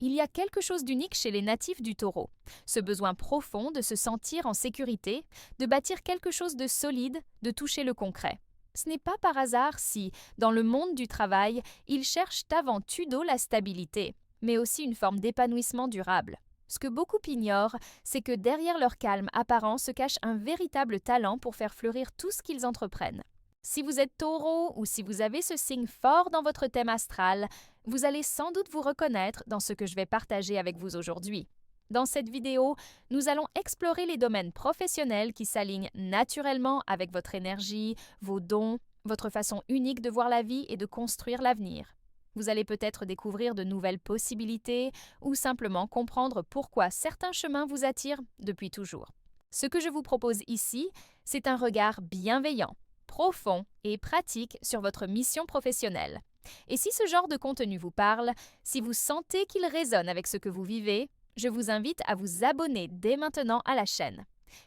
Il y a quelque chose d'unique chez les natifs du Taureau, ce besoin profond de se sentir en sécurité, de bâtir quelque chose de solide, de toucher le concret. Ce n'est pas par hasard si, dans le monde du travail, ils cherchent avant tout la stabilité, mais aussi une forme d'épanouissement durable. Ce que beaucoup ignorent, c'est que derrière leur calme apparent se cache un véritable talent pour faire fleurir tout ce qu'ils entreprennent. Si vous êtes taureau ou si vous avez ce signe fort dans votre thème astral, vous allez sans doute vous reconnaître dans ce que je vais partager avec vous aujourd'hui. Dans cette vidéo, nous allons explorer les domaines professionnels qui s'alignent naturellement avec votre énergie, vos dons, votre façon unique de voir la vie et de construire l'avenir. Vous allez peut-être découvrir de nouvelles possibilités ou simplement comprendre pourquoi certains chemins vous attirent depuis toujours. Ce que je vous propose ici, c'est un regard bienveillant, profond et pratique sur votre mission professionnelle. Et si ce genre de contenu vous parle, si vous sentez qu'il résonne avec ce que vous vivez, je vous invite à vous abonner dès maintenant à la chaîne.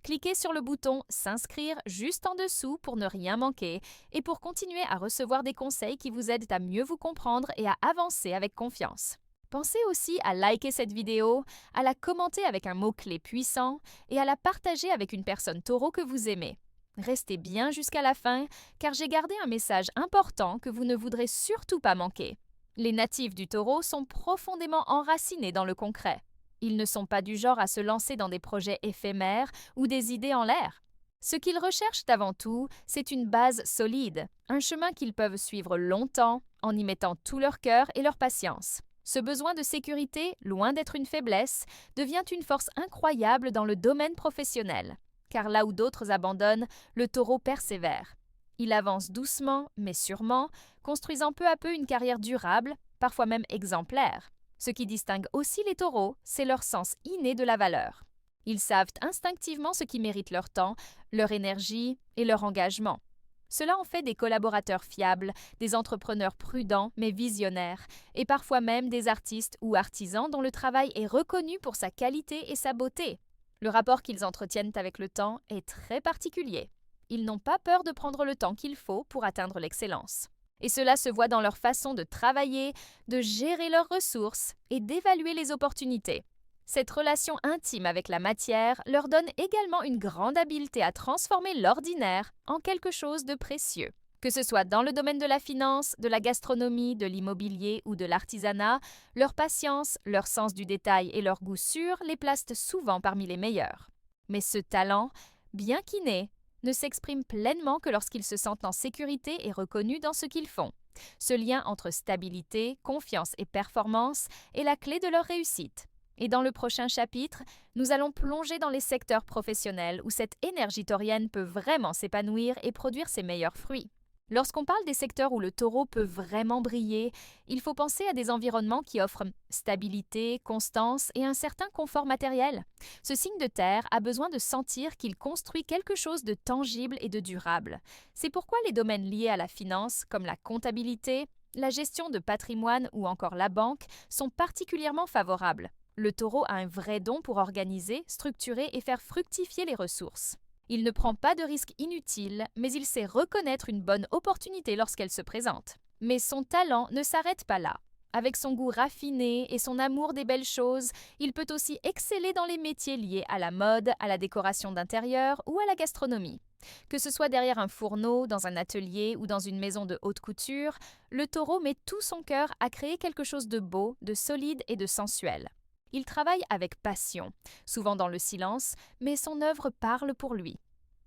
Cliquez sur le bouton S'inscrire juste en dessous pour ne rien manquer et pour continuer à recevoir des conseils qui vous aident à mieux vous comprendre et à avancer avec confiance. Pensez aussi à liker cette vidéo, à la commenter avec un mot-clé puissant et à la partager avec une personne taureau que vous aimez. Restez bien jusqu'à la fin, car j'ai gardé un message important que vous ne voudrez surtout pas manquer. Les natifs du Taureau sont profondément enracinés dans le concret. Ils ne sont pas du genre à se lancer dans des projets éphémères ou des idées en l'air. Ce qu'ils recherchent avant tout, c'est une base solide, un chemin qu'ils peuvent suivre longtemps en y mettant tout leur cœur et leur patience. Ce besoin de sécurité, loin d'être une faiblesse, devient une force incroyable dans le domaine professionnel. Car là où d'autres abandonnent, le taureau persévère. Il avance doucement, mais sûrement, construisant peu à peu une carrière durable, parfois même exemplaire. Ce qui distingue aussi les taureaux, c'est leur sens inné de la valeur. Ils savent instinctivement ce qui mérite leur temps, leur énergie et leur engagement. Cela en fait des collaborateurs fiables, des entrepreneurs prudents mais visionnaires, et parfois même des artistes ou artisans dont le travail est reconnu pour sa qualité et sa beauté. Le rapport qu'ils entretiennent avec le temps est très particulier. Ils n'ont pas peur de prendre le temps qu'il faut pour atteindre l'excellence. Et cela se voit dans leur façon de travailler, de gérer leurs ressources et d'évaluer les opportunités. Cette relation intime avec la matière leur donne également une grande habileté à transformer l'ordinaire en quelque chose de précieux. Que ce soit dans le domaine de la finance, de la gastronomie, de l'immobilier ou de l'artisanat, leur patience, leur sens du détail et leur goût sûr les placent souvent parmi les meilleurs. Mais ce talent, bien qu'inné, ne s'exprime pleinement que lorsqu'ils se sentent en sécurité et reconnus dans ce qu'ils font. Ce lien entre stabilité, confiance et performance est la clé de leur réussite. Et dans le prochain chapitre, nous allons plonger dans les secteurs professionnels où cette énergie taurienne peut vraiment s'épanouir et produire ses meilleurs fruits. Lorsqu'on parle des secteurs où le taureau peut vraiment briller, il faut penser à des environnements qui offrent stabilité, constance et un certain confort matériel. Ce signe de terre a besoin de sentir qu'il construit quelque chose de tangible et de durable. C'est pourquoi les domaines liés à la finance, comme la comptabilité, la gestion de patrimoine ou encore la banque, sont particulièrement favorables. Le taureau a un vrai don pour organiser, structurer et faire fructifier les ressources. Il ne prend pas de risques inutiles, mais il sait reconnaître une bonne opportunité lorsqu'elle se présente. Mais son talent ne s'arrête pas là. Avec son goût raffiné et son amour des belles choses, il peut aussi exceller dans les métiers liés à la mode, à la décoration d'intérieur ou à la gastronomie. Que ce soit derrière un fourneau, dans un atelier ou dans une maison de haute couture, le taureau met tout son cœur à créer quelque chose de beau, de solide et de sensuel. Il travaille avec passion, souvent dans le silence, mais son œuvre parle pour lui.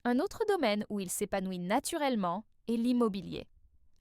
Un autre domaine où il s'épanouit naturellement est l'immobilier.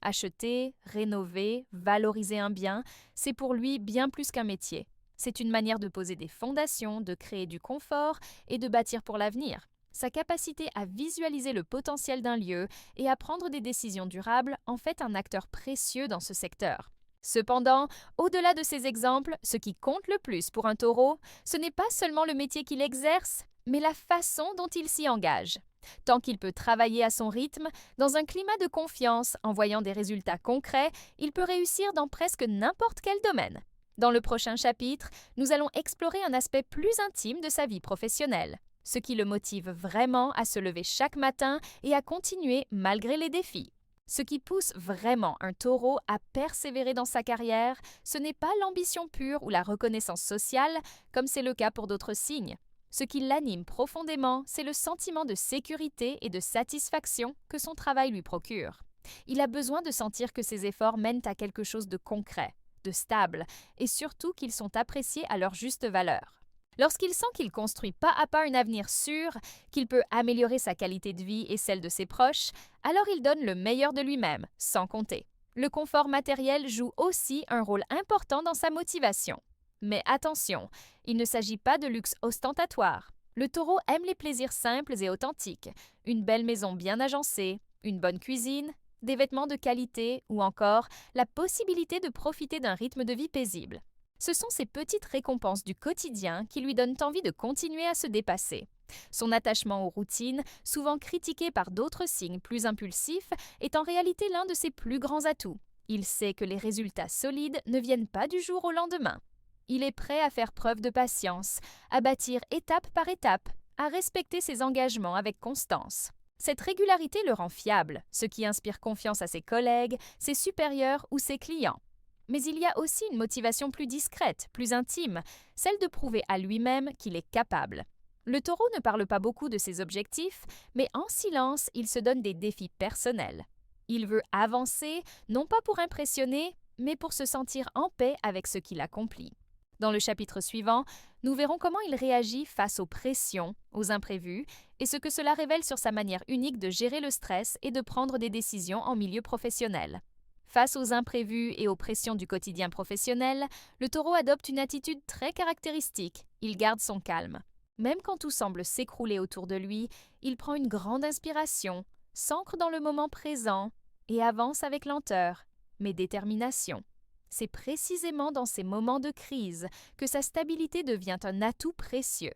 Acheter, rénover, valoriser un bien, c'est pour lui bien plus qu'un métier. C'est une manière de poser des fondations, de créer du confort et de bâtir pour l'avenir. Sa capacité à visualiser le potentiel d'un lieu et à prendre des décisions durables en fait un acteur précieux dans ce secteur. Cependant, au-delà de ces exemples, ce qui compte le plus pour un taureau, ce n'est pas seulement le métier qu'il exerce, mais la façon dont il s'y engage. Tant qu'il peut travailler à son rythme, dans un climat de confiance, en voyant des résultats concrets, il peut réussir dans presque n'importe quel domaine. Dans le prochain chapitre, nous allons explorer un aspect plus intime de sa vie professionnelle, ce qui le motive vraiment à se lever chaque matin et à continuer malgré les défis. Ce qui pousse vraiment un taureau à persévérer dans sa carrière, ce n'est pas l'ambition pure ou la reconnaissance sociale, comme c'est le cas pour d'autres signes. Ce qui l'anime profondément, c'est le sentiment de sécurité et de satisfaction que son travail lui procure. Il a besoin de sentir que ses efforts mènent à quelque chose de concret, de stable, et surtout qu'ils sont appréciés à leur juste valeur. Lorsqu'il sent qu'il construit pas à pas un avenir sûr, qu'il peut améliorer sa qualité de vie et celle de ses proches, alors il donne le meilleur de lui-même, sans compter. Le confort matériel joue aussi un rôle important dans sa motivation. Mais attention, il ne s'agit pas de luxe ostentatoire. Le taureau aime les plaisirs simples et authentiques, une belle maison bien agencée, une bonne cuisine, des vêtements de qualité ou encore la possibilité de profiter d'un rythme de vie paisible. Ce sont ces petites récompenses du quotidien qui lui donnent envie de continuer à se dépasser. Son attachement aux routines, souvent critiqué par d'autres signes plus impulsifs, est en réalité l'un de ses plus grands atouts. Il sait que les résultats solides ne viennent pas du jour au lendemain. Il est prêt à faire preuve de patience, à bâtir étape par étape, à respecter ses engagements avec constance. Cette régularité le rend fiable, ce qui inspire confiance à ses collègues, ses supérieurs ou ses clients. Mais il y a aussi une motivation plus discrète, plus intime, celle de prouver à lui-même qu'il est capable. Le taureau ne parle pas beaucoup de ses objectifs, mais en silence, il se donne des défis personnels. Il veut avancer, non pas pour impressionner, mais pour se sentir en paix avec ce qu'il accomplit. Dans le chapitre suivant, nous verrons comment il réagit face aux pressions, aux imprévus, et ce que cela révèle sur sa manière unique de gérer le stress et de prendre des décisions en milieu professionnel. Face aux imprévus et aux pressions du quotidien professionnel, le taureau adopte une attitude très caractéristique. Il garde son calme. Même quand tout semble s'écrouler autour de lui, il prend une grande inspiration, s'ancre dans le moment présent et avance avec lenteur, mais détermination. C'est précisément dans ces moments de crise que sa stabilité devient un atout précieux.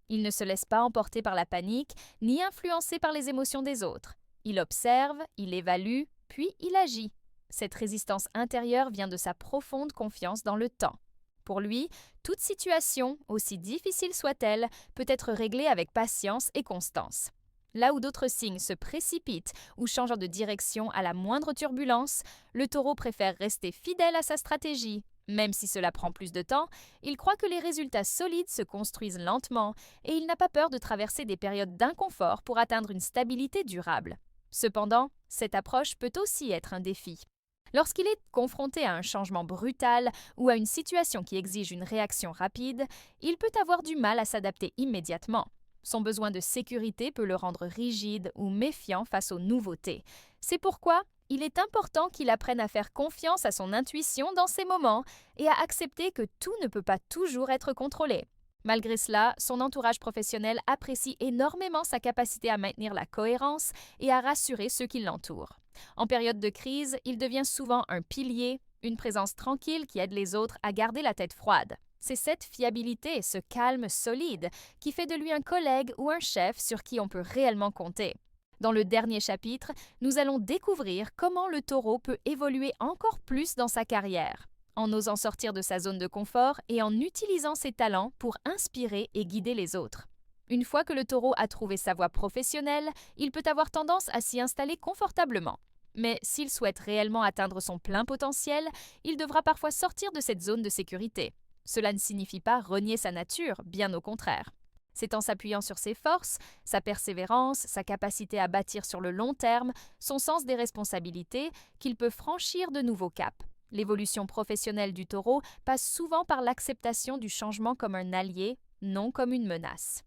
Il ne se laisse pas emporter par la panique, ni influencer par les émotions des autres. Il observe, il évalue, puis il agit. Cette résistance intérieure vient de sa profonde confiance dans le temps. Pour lui, toute situation, aussi difficile soit-elle, peut être réglée avec patience et constance. Là où d'autres signes se précipitent ou changent de direction à la moindre turbulence, le taureau préfère rester fidèle à sa stratégie. Même si cela prend plus de temps, il croit que les résultats solides se construisent lentement et il n'a pas peur de traverser des périodes d'inconfort pour atteindre une stabilité durable. Cependant, cette approche peut aussi être un défi. Lorsqu'il est confronté à un changement brutal ou à une situation qui exige une réaction rapide, il peut avoir du mal à s'adapter immédiatement. Son besoin de sécurité peut le rendre rigide ou méfiant face aux nouveautés. C'est pourquoi il est important qu'il apprenne à faire confiance à son intuition dans ces moments et à accepter que tout ne peut pas toujours être contrôlé. Malgré cela, son entourage professionnel apprécie énormément sa capacité à maintenir la cohérence et à rassurer ceux qui l'entourent. En période de crise, il devient souvent un pilier, une présence tranquille qui aide les autres à garder la tête froide. C'est cette fiabilité, ce calme solide, qui fait de lui un collègue ou un chef sur qui on peut réellement compter. Dans le dernier chapitre, nous allons découvrir comment le taureau peut évoluer encore plus dans sa carrière, en osant sortir de sa zone de confort et en utilisant ses talents pour inspirer et guider les autres. Une fois que le taureau a trouvé sa voie professionnelle, il peut avoir tendance à s'y installer confortablement. Mais s'il souhaite réellement atteindre son plein potentiel, il devra parfois sortir de cette zone de sécurité. Cela ne signifie pas renier sa nature, bien au contraire. C'est en s'appuyant sur ses forces, sa persévérance, sa capacité à bâtir sur le long terme, son sens des responsabilités, qu'il peut franchir de nouveaux caps. L'évolution professionnelle du taureau passe souvent par l'acceptation du changement comme un allié, non comme une menace.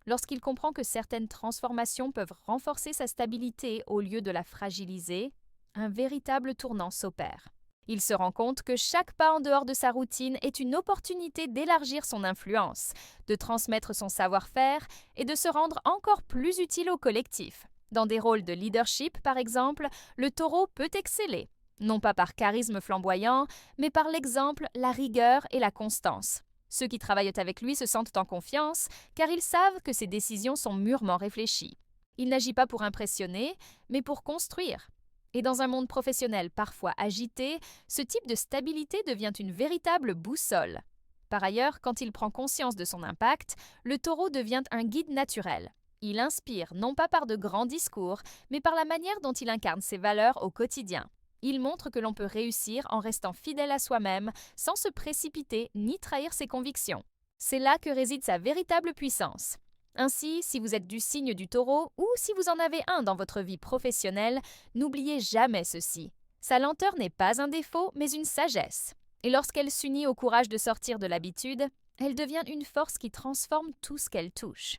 Lorsqu'il comprend que certaines transformations peuvent renforcer sa stabilité au lieu de la fragiliser, un véritable tournant s'opère. Il se rend compte que chaque pas en dehors de sa routine est une opportunité d'élargir son influence, de transmettre son savoir-faire et de se rendre encore plus utile au collectif. Dans des rôles de leadership, par exemple, le taureau peut exceller, non pas par charisme flamboyant, mais par l'exemple, la rigueur et la constance. Ceux qui travaillent avec lui se sentent en confiance, car ils savent que ses décisions sont mûrement réfléchies. Il n'agit pas pour impressionner, mais pour construire. Et dans un monde professionnel parfois agité, ce type de stabilité devient une véritable boussole. Par ailleurs, quand il prend conscience de son impact, le taureau devient un guide naturel. Il inspire non pas par de grands discours, mais par la manière dont il incarne ses valeurs au quotidien. Il montre que l'on peut réussir en restant fidèle à soi-même, sans se précipiter ni trahir ses convictions. C'est là que réside sa véritable puissance. Ainsi, si vous êtes du signe du Taureau ou si vous en avez un dans votre vie professionnelle, n'oubliez jamais ceci. Sa lenteur n'est pas un défaut, mais une sagesse. Et lorsqu'elle s'unit au courage de sortir de l'habitude, elle devient une force qui transforme tout ce qu'elle touche.